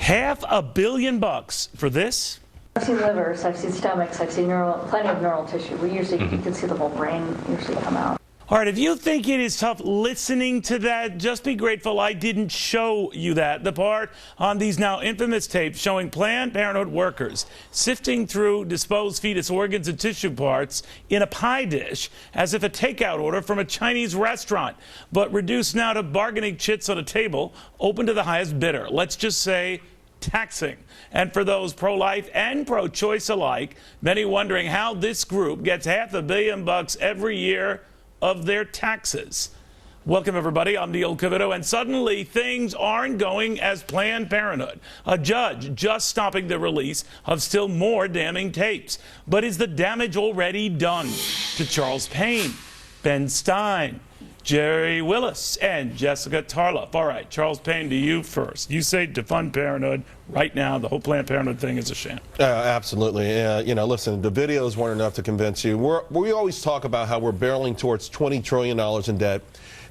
$500 million for this? I've seen livers, I've seen stomachs, I've seen plenty of neural tissue. We usually, you can see the whole brain usually come out. All right, if you think it is tough listening to that, just be grateful I didn't show you that. The part on these now infamous tapes showing Planned Parenthood workers sifting through disposed fetus organs and tissue parts in a pie dish as if a takeout order from a Chinese restaurant, but reduced now to bargaining chits on a table open to the highest bidder. Let's just say taxing. And for those pro-life and pro-choice alike, many wondering how this group gets $500 million every year of their taxes. Welcome, everybody. I'm Neil Cavuto, and suddenly things aren't going as Planned Parenthood. A judge just stopping the release of still more damning tapes. But is the damage already done to Charles Payne, Ben Stein, Jerry Willis, and Jessica Tarlov? All right, Charles Payne, to you first. You say defund Parenthood. Right now, the whole Planned Parenthood thing is a sham. Absolutely. Listen, the videos weren't enough to convince you. We always talk about how we're barreling towards $20 trillion in debt.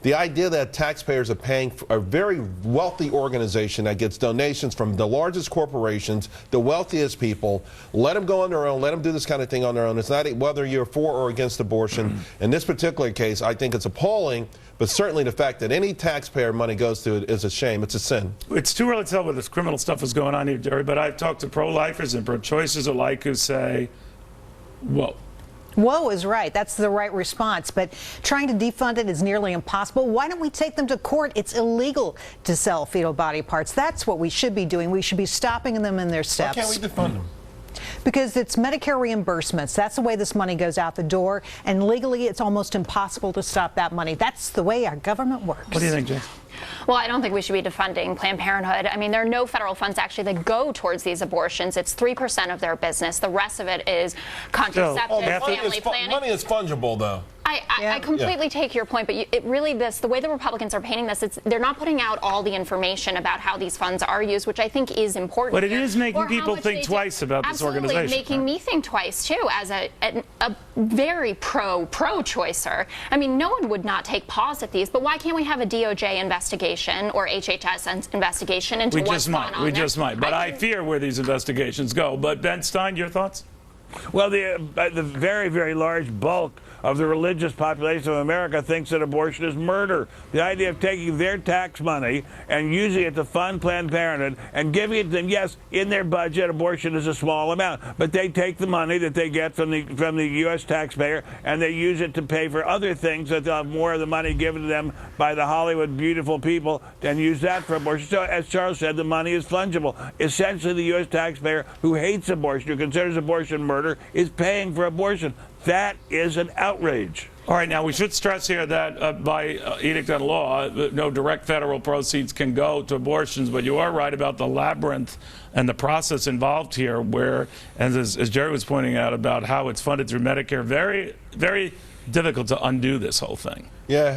The idea that taxpayers are paying for a very wealthy organization that gets donations from the largest corporations, the wealthiest people, let them go on their own, let them do this kind of thing on their own. It's not whether you're for or against abortion. In this particular case, I think it's appalling, but certainly the fact that any taxpayer money goes to it is a shame. It's a sin. It's too early to tell whether this criminal stuff is going on here, Jerry, but I've talked to pro-lifers and pro-choicers alike who say, whoa. Whoa is right. That's the right response. But trying to defund it is nearly impossible. Why don't we take them to court? It's illegal to sell fetal body parts. That's what we should be doing. We should be stopping them in their steps. Why can't we defund them? Because it's Medicare reimbursements. That's the way this money goes out the door. And legally, it's almost impossible to stop that money. That's the way our government works. What do you think, Jay? Well, I don't think we should be defunding Planned Parenthood. I mean, there are no federal funds actually that go towards these abortions. It's 3% of their business. The rest of it is contraceptives, family planning. Money is fungible, though. I completely take your point, but the way the Republicans are painting this, they're not putting out all the information about how these funds are used, which I think is important. But it is making people think twice about this organization. Absolutely, making me think twice, too, as a very pro-choicer. I mean, no one would not take pause at these, but why can't we have a DOJ investigation or HHS investigation into what's going on there? We just might. But I fear where these investigations go. But Ben Stein, your thoughts? Well, the very, very large bulk of the religious population of America thinks that abortion is murder. The idea of taking their tax money and using it to fund Planned Parenthood and giving it to them, yes, in their budget, abortion is a small amount, but they take the money that they get from the U.S. taxpayer and they use it to pay for other things that they'll have more of the money given to them by the Hollywood beautiful people and use that for abortion. So, as Charles said, the money is fungible. Essentially, the U.S. taxpayer who hates abortion, who considers abortion murder, is paying for abortion. That is an outrage. All right, now we should stress here that by edict and law, no direct federal proceeds can go to abortions, but you are right about the labyrinth and the process involved here where, as Jerry was pointing out about how it's funded through Medicare, very, very difficult to undo this whole thing. Yeah,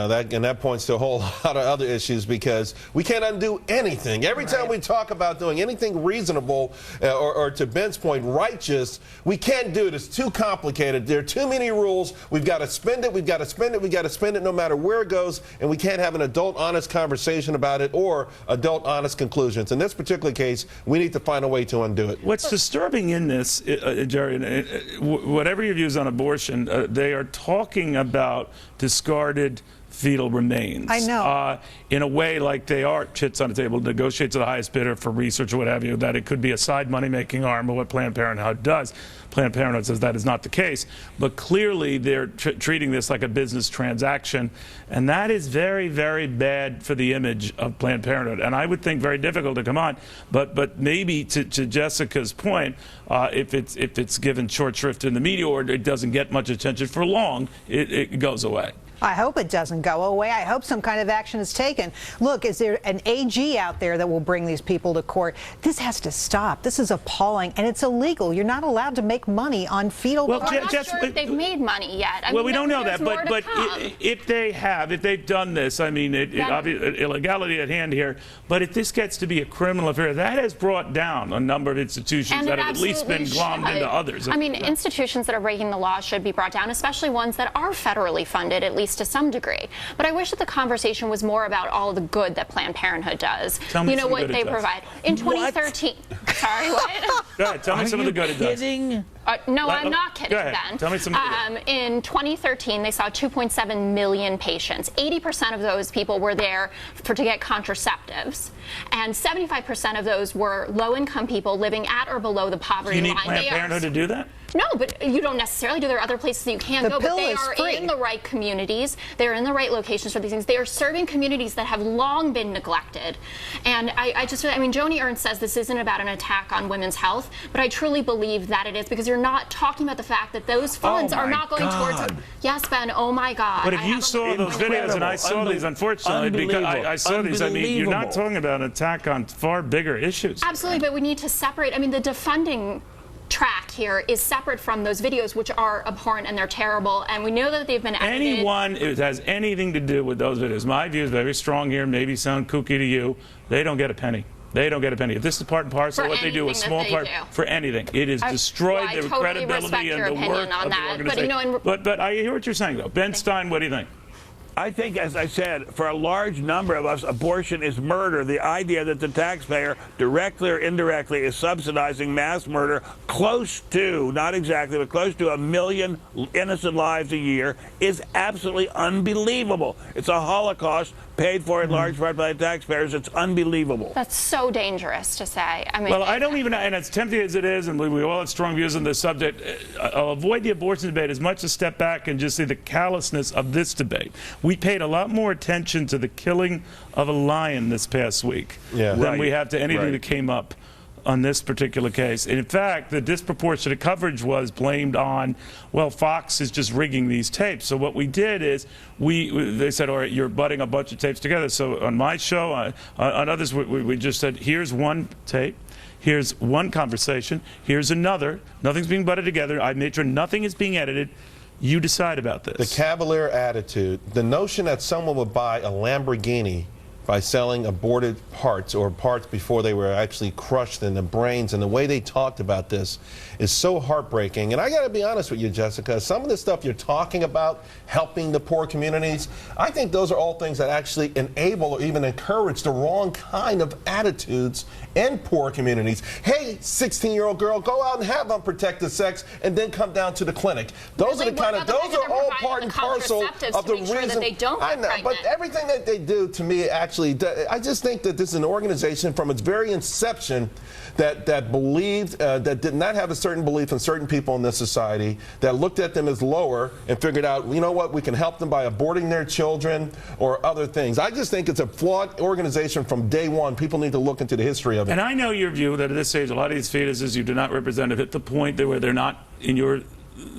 that points to a whole lot of other issues because we can't undo anything. Every time we talk about doing anything reasonable or to Ben's point, righteous, we can't do it. It's too complicated. There are too many rules. We've got to spend it. We've got to spend it. We've got to spend it no matter where it goes. And we can't have an adult, honest conversation about it or adult, honest conclusions. In this particular case, we need to find a way to undo it. What's disturbing in this, Jerry, whatever your views on abortion, they are talking about discarded fetal remains. I know. In a way like they are chits on the table, negotiate to the highest bidder for research or what have you, that it could be a side money-making arm of what Planned Parenthood does. Planned Parenthood says that is not the case. But clearly they're treating this like a business transaction, and that is very, very bad for the image of Planned Parenthood. And I would think very difficult to come on. But maybe to Jessica's point, if it's given short shrift in the media or it doesn't get much attention for long, it goes away. I hope it doesn't go away. I hope some kind of action is taken. Look, is there an AG out there that will bring these people to court? This has to stop. This is appalling, and it's illegal. You're not allowed to make money on fetal parts. I'm not sure if they've made money yet. Well, we don't know that, but if they've done this, I mean, illegality at hand here, but if this gets to be a criminal affair, that has brought down a number of institutions that have at least been glommed into others. I mean, institutions that are breaking the law should be brought down, especially ones that are federally funded, at least to some degree. But I wish that the conversation was more about all the good that Planned Parenthood does. Tell me you know some what good it they does. provide. In 2013, sorry, what? Go ahead, tell me some of the good it does. Kidding? No, I'm not kidding, Go ahead. Ben. Tell me some good. In 2013, they saw 2.7 million patients. 80% of those people were there to get contraceptives, and 75% of those were low-income people living at or below the poverty Do you need line. Planned Parenthood to do that? No, but you don't necessarily do. There are other places that you can The go, but pill they is are free. in the right communities. They're in the right locations for these things. They are serving communities that have long been neglected. And I just feel, I mean, Joni Ernst says this isn't about an attack on women's health, but I truly believe that it is, because you're not talking about the fact that those funds Oh are my not going God. towards. Yes, Ben. Oh my God. But if I you have a saw those videos, and I saw these, unfortunately, because I saw these, I mean, you're not talking about an attack on far bigger issues. Absolutely, but we need to separate. I mean, the defunding track here is separate from those videos, which are abhorrent and they're terrible, and we know that they've been edited. Anyone who has anything to do with those videos, my view is very strong here, maybe sound kooky to you, they don't get a penny. They don't get a penny. If this is part and parcel of what they do, a small part for anything, it has destroyed their credibility and the work of the organization. But I hear what you're saying, though. Ben Stein, what do you think? I think, as I said, for a large number of us, abortion is murder. The idea that the taxpayer, directly or indirectly, is subsidizing mass murder close to, not exactly, but close to 1 million innocent lives a year is absolutely unbelievable. It's a Holocaust paid for in large part by the taxpayers. It's unbelievable. That's so dangerous to say. I mean, well, I don't even, and as tempting as it is, and we all have strong views on this subject, I'll avoid the abortion debate as much as step back and just see the callousness of this debate. We paid a lot more attention to the killing of a lion this past week than we have to anything that came up on this particular case. In fact, the disproportionate coverage was blamed on, well, Fox is just rigging these tapes. So what we did is they said, all right, you're butting a bunch of tapes together. So on my show, on others, we just said, here's one tape. Here's one conversation. Here's another. Nothing's being butted together. I made sure nothing is being edited. You decide about this. The cavalier attitude, the notion that someone would buy a Lamborghini by selling aborted parts or parts before they were actually crushed in the brains, and the way they talked about this is so heartbreaking. And I got to be honest with you, Jessica, some of the stuff you're talking about, helping the poor communities, I think those are all things that actually enable or even encourage the wrong kind of attitudes in poor communities. Hey, 16-year-old girl, go out and have unprotected sex and then come down to the clinic. Those are the kind of, those are all part and parcel of the reason. I know, but everything that they do to me actually, I just think that this is an organization from its very inception that believed, that did not have a certain belief in certain people in this society, that looked at them as lower and figured out, you know what, we can help them by aborting their children or other things. I just think it's a flawed organization from day one. People need to look into the history of it. And I know your view that at this stage, a lot of these fetuses you do not represent at the point where they're not in your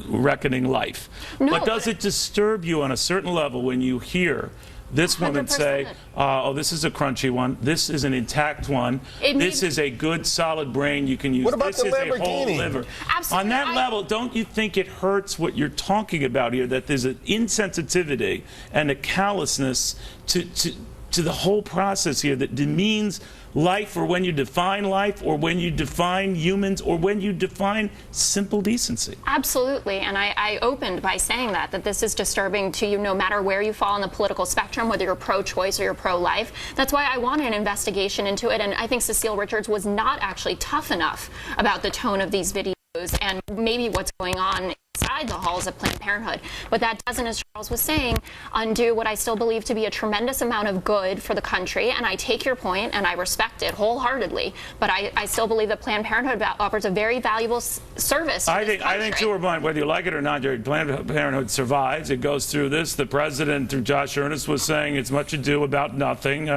reckoning life. No, but does it disturb you on a certain level when you hear this woman 100%. say, oh, this is a crunchy one, this is an intact one, this is a good solid brain you can use, what about this the is Lamborghini? a whole liver. Absolutely. On that level, don't you think it hurts what you're talking about here, that there's an insensitivity and a callousness to the whole process here that demeans life, or when you define life, or when you define humans, or when you define simple decency? Absolutely, and I opened by saying that this is disturbing to you no matter where you fall on the political spectrum, whether you're pro-choice or you're pro-life. That's why I wanted an investigation into it, and I think Cecile Richards was not actually tough enough about the tone of these videos and maybe what's going on inside the halls of Planned Parenthood. But that doesn't, as Charles was saying, undo what I still believe to be a tremendous amount of good for the country. And I take your point and I respect it wholeheartedly. But I still believe that Planned Parenthood offers a very valuable service to this country. I think too, whether you like it or not, Planned Parenthood survives. It goes through this. The president, through Josh Earnest, was saying it's much ado about nothing.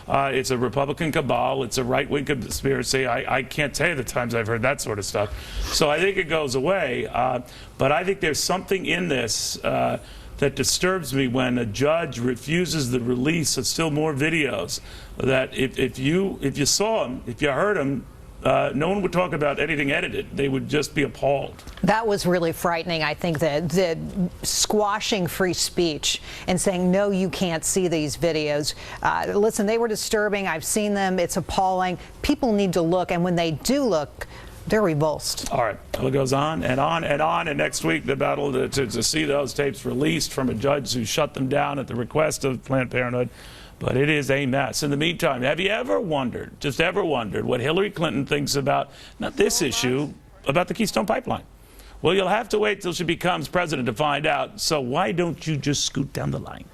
It's a Republican cabal. It's a right-wing conspiracy. I can't tell you the times I've heard that sort of stuff. So I think it goes away. But I think there's something in this that disturbs me when a judge refuses the release of still more videos. That if you saw them, if you heard them, no one would talk about anything edited. They would just be appalled. That was really frightening. I think that the squashing free speech and saying, no, you can't see these videos. Listen, they were disturbing. I've seen them. It's appalling. People need to look. And when they do look, They're revulsed. All right. Well, it goes on and on and on. And next week, the battle to see those tapes released from a judge who shut them down at the request of Planned Parenthood. But it is a mess. In the meantime, have you ever wondered, just ever wondered, what Hillary Clinton thinks about, not this issue, about the Keystone Pipeline? Well, you'll have to wait till she becomes president to find out. So why don't you just scoot down the line?